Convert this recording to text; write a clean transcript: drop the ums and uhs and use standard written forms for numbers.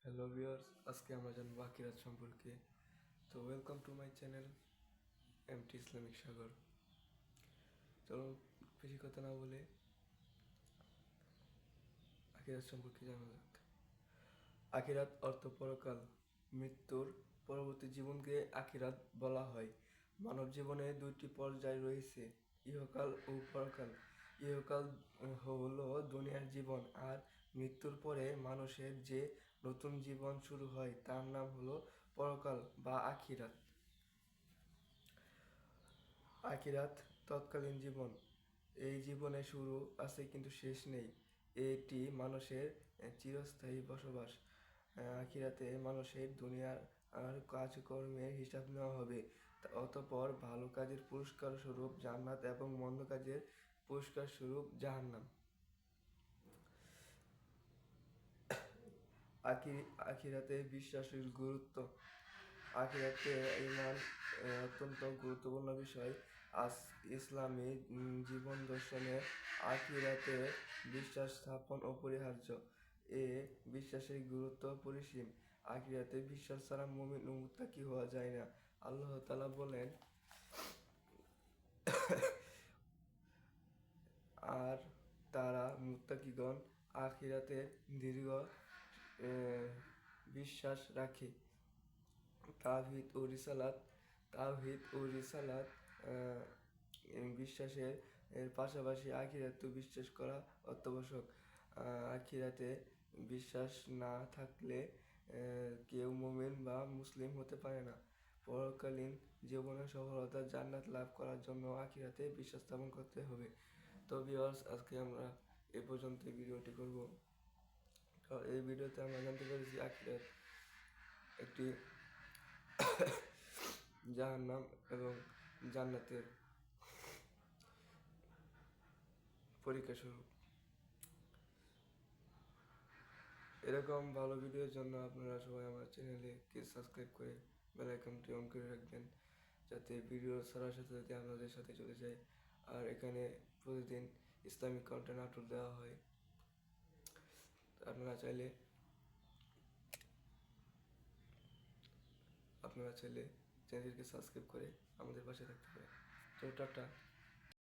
Hello viewers, আজকে আমরা জানবো আখিরাত সম্পর্কে। তো welcome to my channel MT Islamic Sagar. চলো বেশি কথা না বলে আখিরাত সম্পর্কে জানা যাক। আখিরাত অর্থ পরকাল। মৃত্যুর পরবর্তী জীবনকে আখিরাত বলা হয়। মানব জীবনে দুইটি পর্যায় রয়েছে, ইহকাল ও পরকাল। ইহকাল হলো দুনিয়ার জীবন, আর মৃত্যুর পরে মানুষের যে নতুন জীবন শুরু হয় তার নাম হলো পরকাল বা আখিরাত। আখিরাত তৎকালীন জীবন। এই জীবনে শুরু আছে কিন্তু শেষ নেই। এটি মানুষের চিরস্থায়ী বসবাস। আখিরাতে মানুষের দুনিয়ার আর কাজকর্মের হিসাব নেওয়া হবে। অতঃপর ভালো কাজের পুরস্কার স্বরূপ জান্নাত এবং মন্দ কাজের পুরস্কার স্বরূপ জাহান্নাম। আখিরাতে বিশ্বাসের গুরুত্ব। আখিরাতে ঈমান অত্যন্ত গুরুত্বপূর্ণ বিষয়। ইসলামী জীবন দর্শনে আখিরাতে বিশ্বাস স্থাপন অপরিহার্য। এ বিশ্বাসের গুরুত্ব পরিসীম। আখিরাতে বিশ্বাস ছাড়া মুমিন ও মুত্তাকি হওয়া যায় না। আল্লাহ তাআলা বলেন, আর তারা মুত্তাকিগণ আখিরাতে দৃঢ় বিশ্বাস রাখে। তাওহীদ ও রিসালাত বিশ্বাসের পাশাপাশি আখিরাতেও বিশ্বাস করা অত্যাবশ্যক। আখিরাতে বিশ্বাস না থাকলে কেউ মুমিন বা মুসলিম হতে পারে না। পরকালীন জীবনের সফলতা জান্নাত লাভ করার জন্য আখিরাতে বিশ্বাস স্থাপন করতে হবে। তো ভিউয়ার্স, আজকে আমরা এ পর্যন্ত ভিডিওটি করব। এই ভিডিওতে আমরা জানতে পেরেছি আখিরাত একটি জাহান্নাম এবং জান্নাতের পরীক্ষা স্বরূপ। এরকম ভালো ভিডিওর জন্য আপনারা সবাই আমার চ্যানেলকে সাবস্ক্রাইব করে বেল আইকনটি অন করে রাখবেন, যাতে ভিডিও ছাড়ার সাথে সাথে আপনাদের সাথে চলে যায়। আর এখানে প্রতিদিন ইসলামিক কন্টেন্ট আপলোড দেওয়া হয়। আপনারা চাইলে চ্যানেলকে সাবস্ক্রাইব করে আমাদের পাশে থাকতে পারেন। তো টাটা।